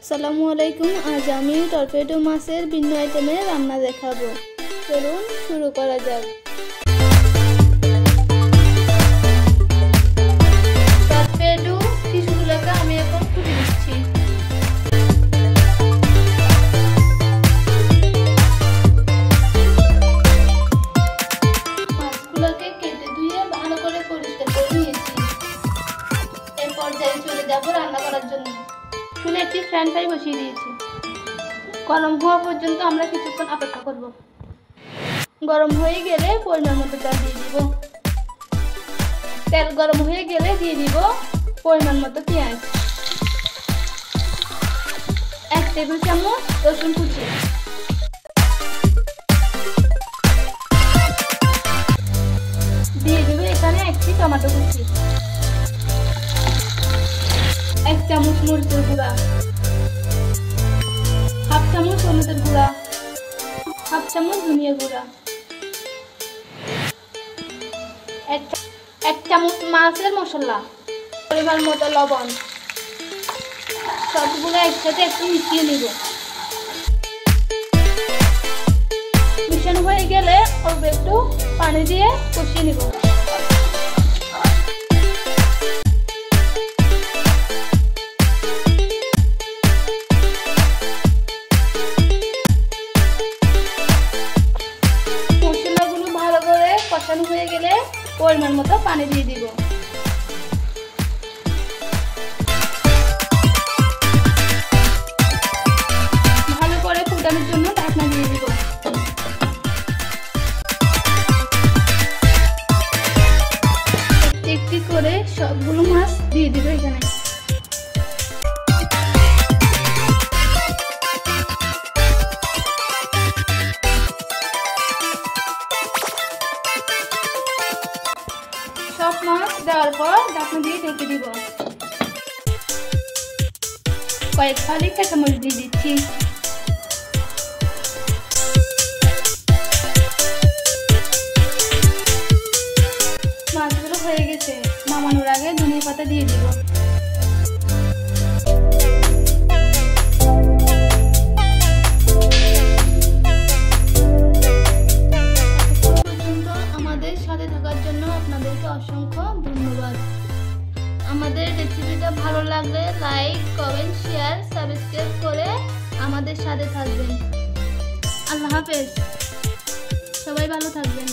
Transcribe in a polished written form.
আসসালামু আলাইকুম। আজ আমি টর্পেডো মাছের ভিন্ন আইটেমের রান্না দেখাবো। চলুন শুরু করা যাক। টর্পেডো ফিশগুলোকে আমি এখন কুটে দিচ্ছি। মাছগুলোকে কেটে ধুয়ে ভালো করে পরিষ্কার করে নিয়েছি। এর পর্যায়ে চলে যাব রান্না করার জন্য। চুলে একটি ফ্রাই প্যান বসিয়ে দিয়েছি। গরম হওয়া পর্যন্ত আমরা কিছুক্ষণ অপেক্ষা করব। গরম হয়ে গেলে পরিমাণ মতো তেল দিয়ে দিব। তেল গরম হয়ে গেলে দিয়ে দিব পরিমাণ মতো পেঁয়াজ, 1 টেবিল চামচ রসুন কুচি, দিয়ে দিব এখানে একটি টমেটো কুচি, 1 চামচ মরিচের গুঁড়া, 1/2 চামচ হলুদের গুঁড়া, 1/2 চামচ ধনিয়া গুঁড়া, 1 চামচ মাছের মশলা, পরিমাণ মতো লবণ। সবগুলো একসাথে একটু মিশিয়ে নিব। মিশানো হয়ে গেলে অল্প একটু পানি দিয়ে কষিয়ে নিব। কষানো হয়ে গেলে পরিমাণ মতো পানি দিয়ে দিব। ভালো করে ফুটানোর জন্য ঢাকনা দিয়ে দিব। একটি করে সবগুলো মাছ দিয়ে দিব এখানে। সব মাছ দেওয়ার পর ঢাকনা দিয়ে ঢেকে দিব। কয়েক ফালি কাঁচামরিচ দিয়ে দিচ্ছি। মাছগুলো হয়ে গেছে। নামানোর আগে ধনিয়া পাতা দিয়ে দিব। আমাদের সাথে থাকার জন্য আপনাদেরকে অসংখ্য ধন্যবাদ। আমাদের রেসিপিটা ভালো লাগলে লাইক, কমেন্ট, শেয়ার, সাবস্ক্রাইব করে আমাদের সাথে থাকবেন। আল্লাহ হাফেজ। সবাই ভালো থাকবেন।